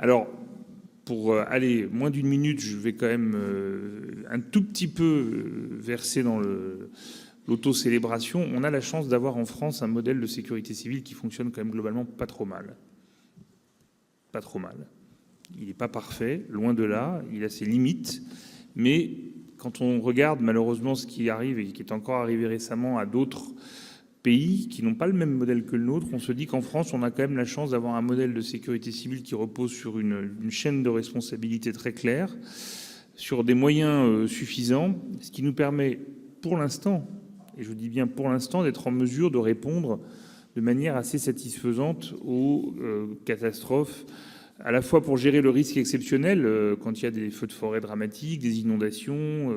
Alors, pour aller moins d'une minute, je vais quand même un tout petit peu verser dans l'autocélébration. On a la chance d'avoir en France un modèle de sécurité civile qui fonctionne quand même globalement pas trop mal. Pas trop mal. Il n'est pas parfait, loin de là, il a ses limites, mais quand on regarde malheureusement ce qui arrive et qui est encore arrivé récemment à d'autres pays qui n'ont pas le même modèle que le nôtre, on se dit qu'en France, on a quand même la chance d'avoir un modèle de sécurité civile qui repose sur une chaîne de responsabilité très claire, sur des moyens suffisants, ce qui nous permet pour l'instant, et je dis bien pour l'instant, d'être en mesure de répondre de manière assez satisfaisante aux catastrophes, à la fois pour gérer le risque exceptionnel, quand il y a des feux de forêt dramatiques, des inondations,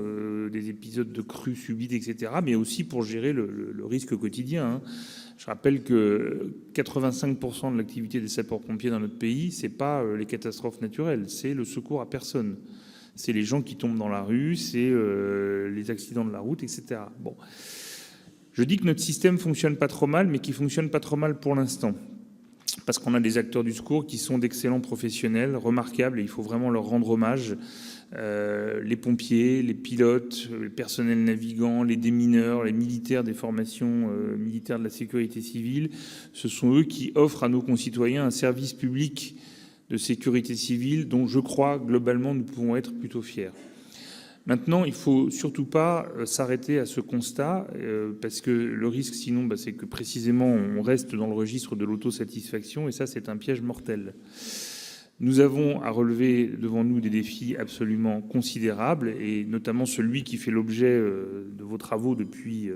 des épisodes de crues subites, etc., mais aussi pour gérer le risque quotidien, hein. Je rappelle que 85% de l'activité des sapeurs-pompiers dans notre pays, c'est pas les catastrophes naturelles, c'est le secours à personne. C'est les gens qui tombent dans la rue, c'est les accidents de la route, etc. Bon. Je dis que notre système fonctionne pas trop mal, mais qui fonctionne pas trop mal pour l'instant. Parce qu'on a des acteurs du secours qui sont d'excellents professionnels, remarquables, et il faut vraiment leur rendre hommage. Les pompiers, les pilotes, les personnels navigants, les démineurs, les militaires des formations militaires de la sécurité civile, ce sont eux qui offrent à nos concitoyens un service public de sécurité civile dont je crois globalement nous pouvons être plutôt fiers. Maintenant, il ne faut surtout pas s'arrêter à ce constat, parce que le risque, sinon, c'est que précisément, on reste dans le registre de l'autosatisfaction, et ça, c'est un piège mortel. Nous avons à relever devant nous des défis absolument considérables, et notamment celui qui fait l'objet de vos travaux depuis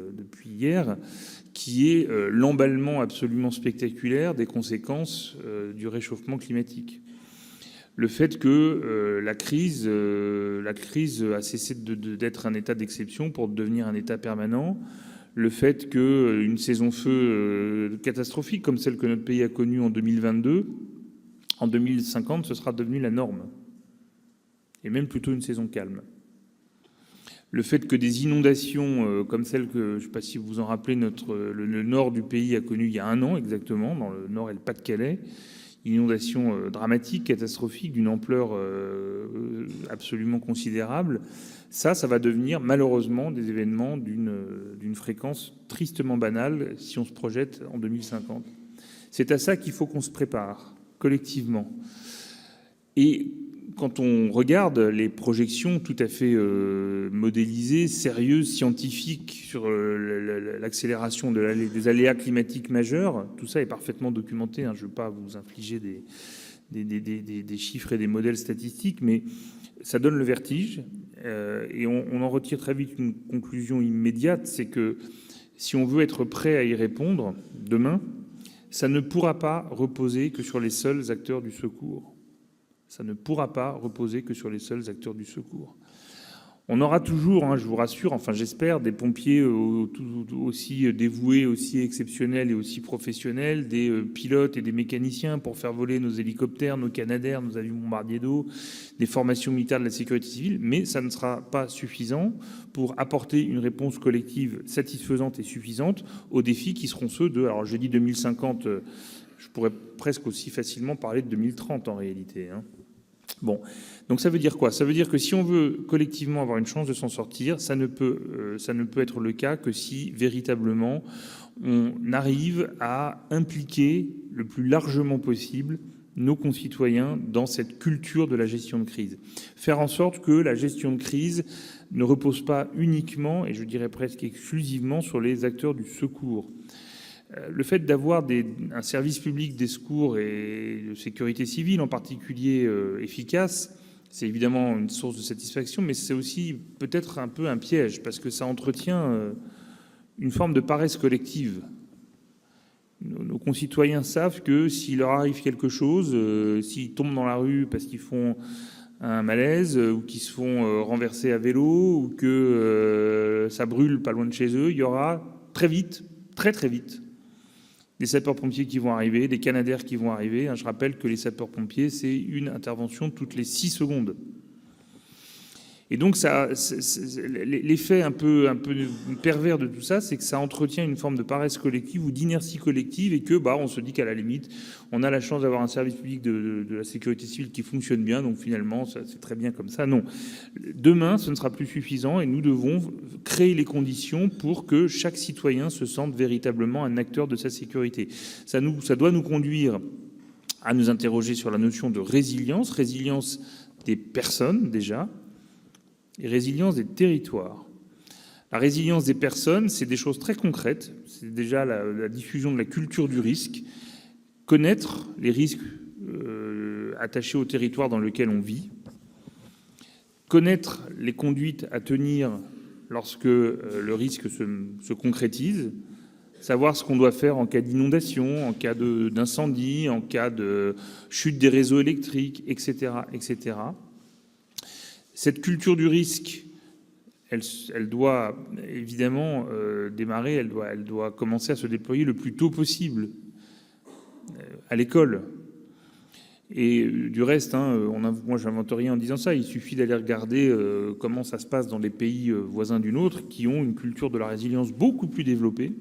hier, qui est l'emballement absolument spectaculaire des conséquences du réchauffement climatique. Le fait que la crise a cessé d'être un état d'exception pour devenir un état permanent, le fait qu'une saison feu catastrophique comme celle que notre pays a connue en 2022, en 2050, ce sera devenu la norme, et même plutôt une saison calme. Le fait que des inondations comme celle que, je ne sais pas si vous vous en rappelez, le nord du pays a connu il y a 1 an exactement, dans le nord et le Pas-de-Calais, inondation dramatique, catastrophique, d'une ampleur absolument considérable. Ça va devenir malheureusement des événements d'une fréquence tristement banale si on se projette en 2050. C'est à ça qu'il faut qu'on se prépare collectivement. Et quand on regarde les projections tout à fait modélisées, sérieuses, scientifiques sur l'accélération des aléas climatiques majeurs, tout ça est parfaitement documenté, hein, je ne veux pas vous infliger des chiffres et des modèles statistiques, mais ça donne le vertige, et on en retire très vite une conclusion immédiate, c'est que si on veut être prêt à y répondre demain, ça ne pourra pas reposer que sur les seuls acteurs du secours. Ça ne pourra pas reposer que sur les seuls acteurs du secours. On aura toujours, hein, je vous rassure, enfin j'espère, des pompiers aussi dévoués, aussi exceptionnels et aussi professionnels, des pilotes et des mécaniciens pour faire voler nos hélicoptères, nos Canadair, nos avions bombardiers d'eau, des formations militaires de la sécurité civile, mais ça ne sera pas suffisant pour apporter une réponse collective satisfaisante et suffisante aux défis qui seront ceux de, alors je dis 2050, je pourrais presque aussi facilement parler de 2030 en réalité, hein. Bon, donc ça veut dire quoi? Ça veut dire que si on veut collectivement avoir une chance de s'en sortir, ça ne peut être le cas que si véritablement on arrive à impliquer le plus largement possible nos concitoyens dans cette culture de la gestion de crise. Faire en sorte que la gestion de crise ne repose pas uniquement, et je dirais presque exclusivement, sur les acteurs du secours. Le fait d'avoir un service public des secours et de sécurité civile en particulier efficace, c'est évidemment une source de satisfaction, mais c'est aussi peut-être un peu un piège, parce que ça entretient une forme de paresse collective. Nos concitoyens savent que s'il leur arrive quelque chose, s'ils tombent dans la rue parce qu'ils font un malaise, ou qu'ils se font renverser à vélo, ou que ça brûle pas loin de chez eux, il y aura très vite, très très vite, des sapeurs-pompiers qui vont arriver, des Canadair qui vont arriver. Je rappelle que les sapeurs-pompiers, c'est une intervention toutes les 6 secondes. Et donc, l'effet un peu pervers de tout ça, c'est que ça entretient une forme de paresse collective ou d'inertie collective, et que on se dit qu'à la limite, on a la chance d'avoir un service public de la sécurité civile qui fonctionne bien, donc finalement, c'est très bien comme ça. Non. Demain, ce ne sera plus suffisant, et nous devons créer les conditions pour que chaque citoyen se sente véritablement un acteur de sa sécurité. Ça doit nous conduire à nous interroger sur la notion de résilience des personnes déjà, et résilience des territoires. La résilience des personnes, c'est des choses très concrètes. C'est déjà la diffusion de la culture du risque, connaître les risques attachés au territoire dans lequel on vit, connaître les conduites à tenir lorsque le risque se concrétise, savoir ce qu'on doit faire en cas d'inondation, en cas d'incendie, en cas de chute des réseaux électriques, etc., etc. Cette culture du risque, elle doit évidemment démarrer, elle doit commencer à se déployer le plus tôt possible à l'école. Et du reste, moi j'invente rien en disant ça, il suffit d'aller regarder comment ça se passe dans les pays voisins du nôtre qui ont une culture de la résilience beaucoup plus développée.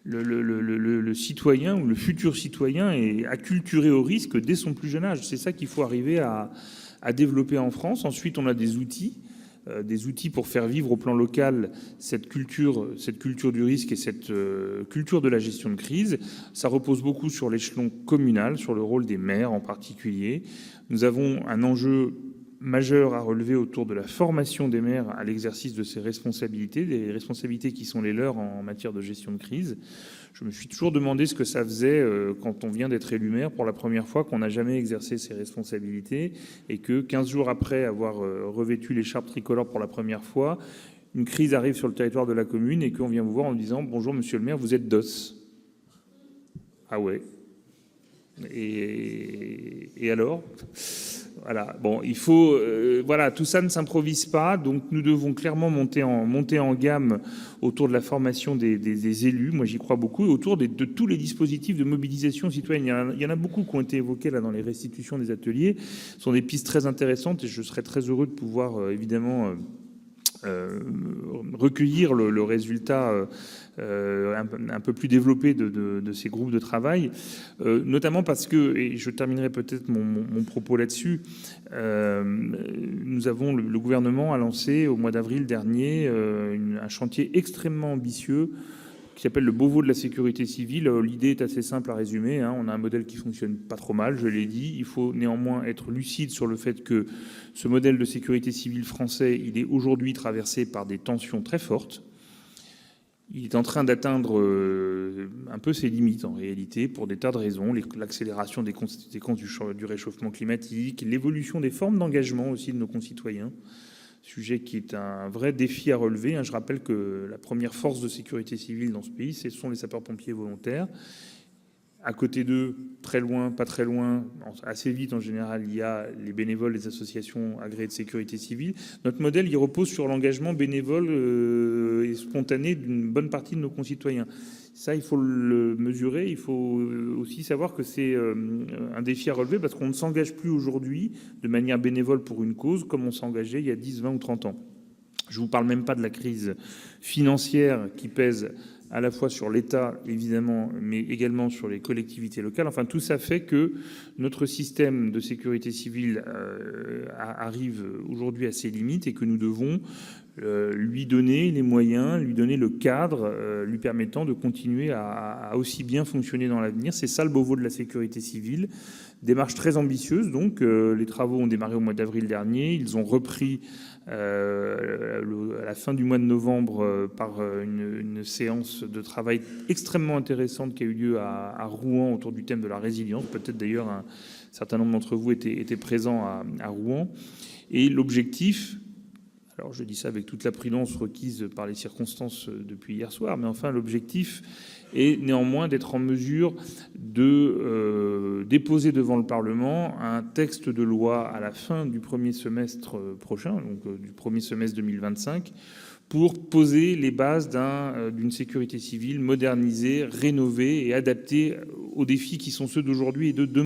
Le citoyen ou le futur citoyen est acculturé au risque dès son plus jeune âge. C'est ça qu'il faut arriver à développer en France. Ensuite, on a des outils pour faire vivre au plan local cette culture du risque et cette culture de la gestion de crise. Ça repose beaucoup sur l'échelon communal, sur le rôle des maires en particulier. Nous avons un enjeu majeur à relever autour de la formation des maires à l'exercice de ces responsabilités, des responsabilités qui sont les leurs en matière de gestion de crise. Je me suis toujours demandé ce que ça faisait quand on vient d'être élu maire pour la première fois, qu'on n'a jamais exercé ces responsabilités, et que 15 jours après avoir revêtu l'écharpe tricolore pour la première fois, une crise arrive sur le territoire de la commune et qu'on vient vous voir en disant « Bonjour monsieur le maire, vous êtes DOS ». Ah ouais. Et alors ? Voilà. Bon, il faut, tout ça ne s'improvise pas. Donc, nous devons clairement monter en gamme autour de la formation des élus. Moi, j'y crois beaucoup. Et autour de tous les dispositifs de mobilisation citoyenne. Il y en a beaucoup qui ont été évoqués là dans les restitutions des ateliers. Ce sont des pistes très intéressantes et je serais très heureux de pouvoir, évidemment, recueillir le résultat un peu plus développé de ces groupes de travail, notamment parce que, et je terminerai peut-être mon propos là-dessus, le gouvernement a lancé au mois d'avril dernier un chantier extrêmement ambitieux qui s'appelle le Beauvau de la sécurité civile. L'idée est assez simple à résumer. On a un modèle qui fonctionne pas trop mal, je l'ai dit. Il faut néanmoins être lucide sur le fait que ce modèle de sécurité civile français, il est aujourd'hui traversé par des tensions très fortes. Il est en train d'atteindre un peu ses limites en réalité pour des tas de raisons. L'accélération des conséquences du réchauffement climatique, l'évolution des formes d'engagement aussi de nos concitoyens. Sujet qui est un vrai défi à relever. Je rappelle que la première force de sécurité civile dans ce pays, ce sont les sapeurs-pompiers volontaires. À côté d'eux, très loin, pas très loin, assez vite en général, il y a les bénévoles, les associations agréées de sécurité civile. Notre modèle, il repose sur l'engagement bénévole et spontané d'une bonne partie de nos concitoyens. Ça, il faut le mesurer. Il faut aussi savoir que c'est un défi à relever parce qu'on ne s'engage plus aujourd'hui de manière bénévole pour une cause comme on s'engageait il y a 10, 20 ou 30 ans. Je ne vous parle même pas de la crise financière qui pèse à la fois sur l'État, évidemment, mais également sur les collectivités locales. Enfin, tout ça fait que notre système de sécurité civile arrive aujourd'hui à ses limites et que nous devons lui donner les moyens, lui donner le cadre, lui permettant de continuer à aussi bien fonctionner dans l'avenir. C'est ça le Beauvau de la sécurité civile. Démarche très ambitieuse, donc les travaux ont démarré au mois d'avril dernier. Ils ont repris à la fin du mois de novembre par une séance de travail extrêmement intéressante qui a eu lieu à Rouen autour du thème de la résilience. Peut-être d'ailleurs un certain nombre d'entre vous étaient présents à Rouen. Et l'objectif, alors je dis ça avec toute la prudence requise par les circonstances depuis hier soir, mais enfin l'objectif est néanmoins d'être en mesure de déposer devant le Parlement un texte de loi à la fin du premier semestre prochain, donc du premier semestre 2025, pour poser les bases d'une sécurité civile modernisée, rénovée et adaptée aux défis qui sont ceux d'aujourd'hui et de demain.